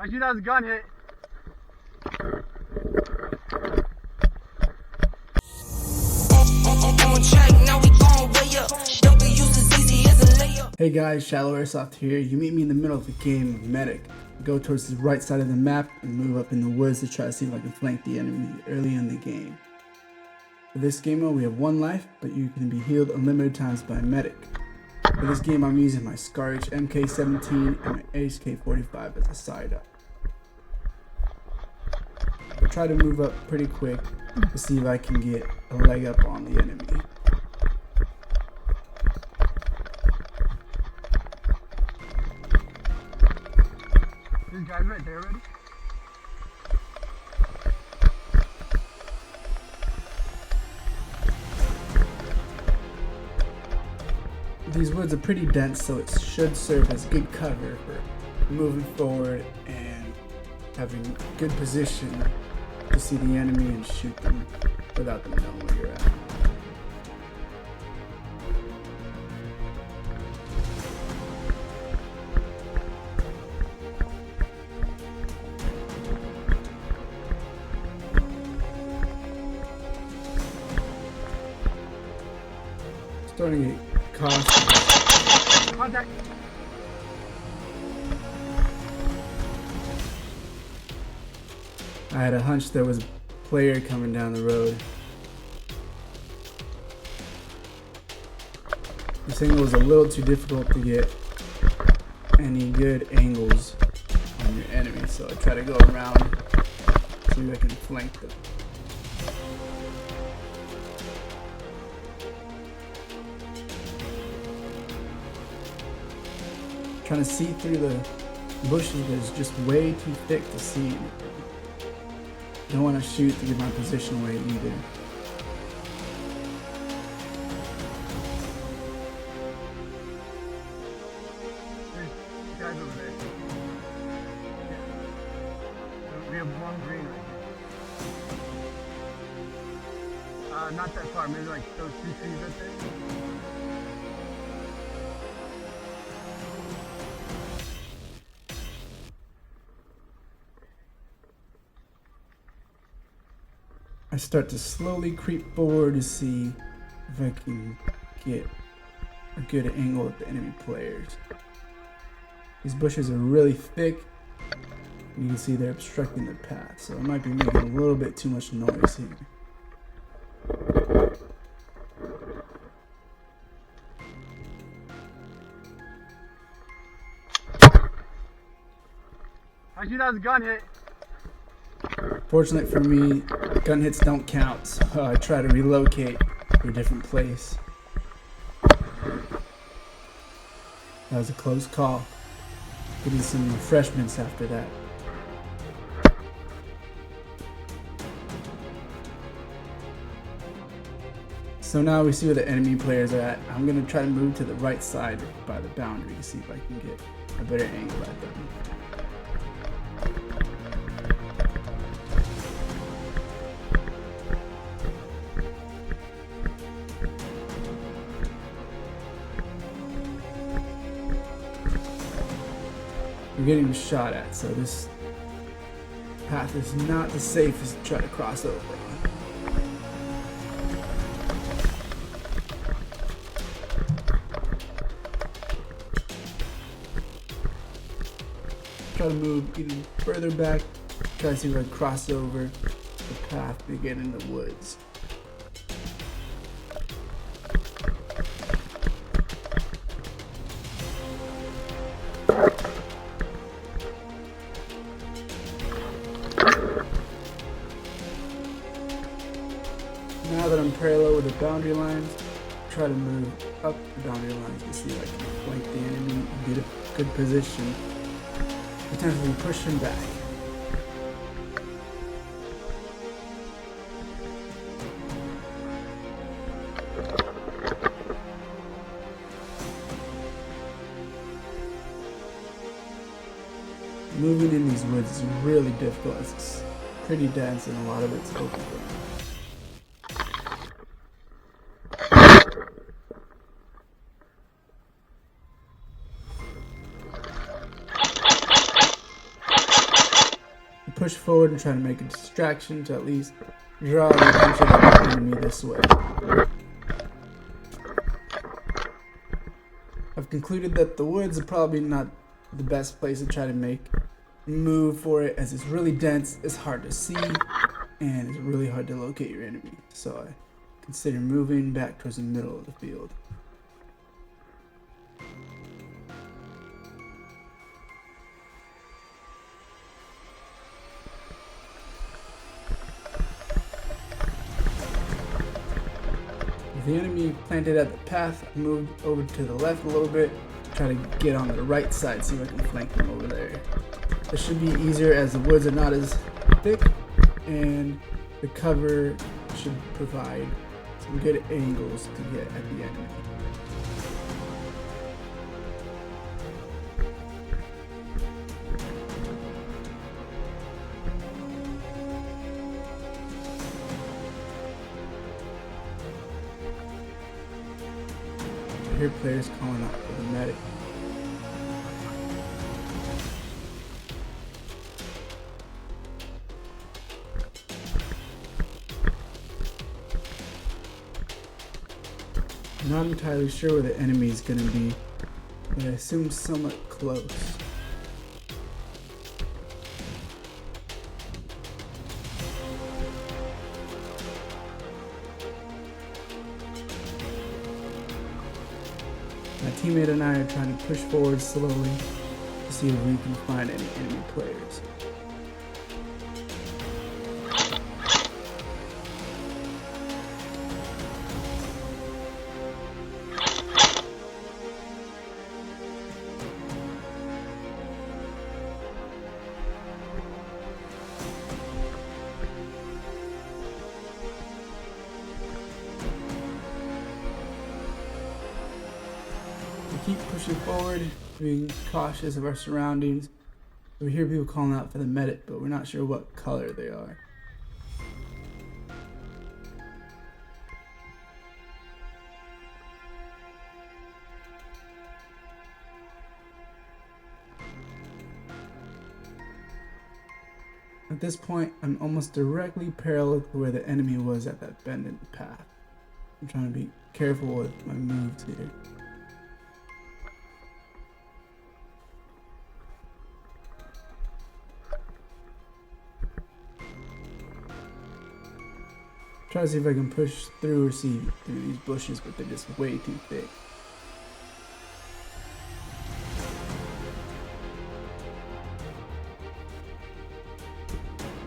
I shoot as a gun hit. Hey guys, Shiloh Airsoft here. You meet me in the middle of the game of Medic. Go towards the right side of the map and move up in the woods to try to see if I can flank the enemy early in the game. For this game mode we have 1 life, but you can be healed unlimited times by Medic. For this game I'm using my Scar-H MK17 and my HK45 as a side up. I'll try to move up pretty quick to see if I can get a leg up on the enemy. This guy's right there already. These woods are pretty dense, so it should serve as good cover for moving forward and having good position to see the enemy and shoot them without them knowing where you're at. Starting to get cautious. Contact. I had a hunch there was a player coming down the road. This angle was a little too difficult to get any good angles on your enemy, so I try to go around, see if I can flank them. Trying to see through the bushes, but it's just way too thick to see anything. Don't want to shoot to get my position away either. There's guys over there. Yeah. We have one green right here. Not that far, maybe like those 2 trees right there. I start to slowly creep forward to see if I can get a good angle at the enemy players. These bushes are really thick. You can see they're obstructing the path, so I might be making a little bit too much noise here. I shoot as a gun hit. Fortunately for me, gun hits don't count, so I try to relocate to a different place. That was a close call. Getting some refreshments after that. So now we see where the enemy players are at. I'm going to try to move to the right side by the boundary to see if I can get a better angle at them. We're getting shot at, so this path is not the safest to try to cross over. Try to move even further back, try to see if I can cross over the path to get in the woods. Now that I'm parallel with the boundary lines, try to move up the boundary lines to see if I can flank the enemy and get a good position, potentially push him back. Moving in these woods is really difficult. It's pretty dense and a lot of it's open ground. push forward and try to make a distraction to at least draw the attention of the enemy this way. I've concluded that the woods are probably not the best place to try to make a move for it, as it's really dense, it's hard to see, and it's really hard to locate your enemy. So I consider moving back towards the middle of the field. The enemy planted at the path, I moved over to the left a little bit, try to get on the right side, see if I can flank them over there. This should be easier as the woods are not as thick and the cover should provide some good angles to get at the enemy. I hear players calling out for the medic. I'm not entirely sure where the enemy is going to be, but I assume somewhat close. My teammate and I are trying to push forward slowly to see if we can find any enemy players. Keep pushing forward, being cautious of our surroundings. We hear people calling out for the medic, but we're not sure what color they are. At this point, I'm almost directly parallel to where the enemy was at that bend in the path. I'm trying to be careful with my moves here. Try to see if I can push through or see through these bushes, but they're just way too thick.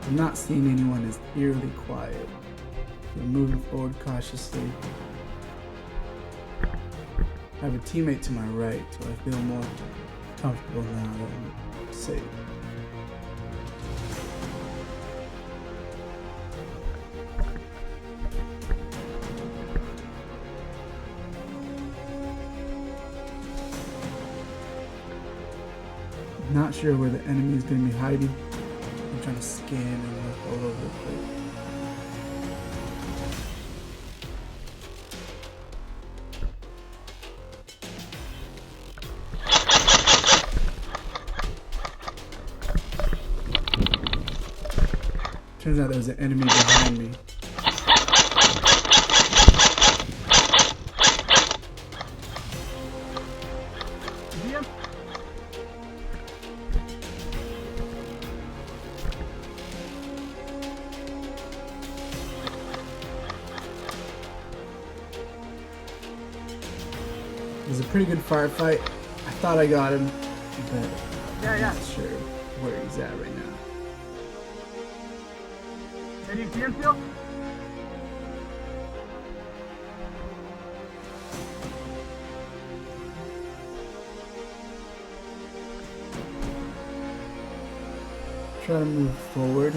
I'm not seeing anyone as eerily quiet. I'm moving forward cautiously. I have a teammate to my right, so I feel more comfortable now that I'm safe. Not sure where the enemy is going to be hiding. I'm trying to scan and look all over the place. Turns out there was an enemy behind me. It was a pretty good firefight. I thought I got him, but I'm not sure where he's at right now. Can you see him still? Try to move forward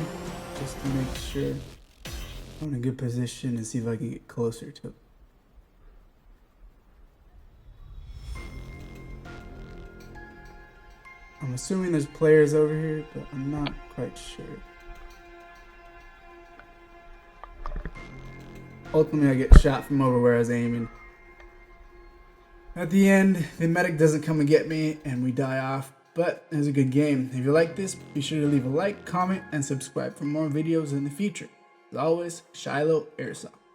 just to make sure I'm in a good position and see if I can get closer to him. I'm assuming there's players over here, but I'm not quite sure. Ultimately, I get shot from over where I was aiming. At the end, the medic doesn't come and get me, and we die off. But it was a good game. If you like this, be sure to leave a like, comment, and subscribe for more videos in the future. As always, Shiloh Airsoft.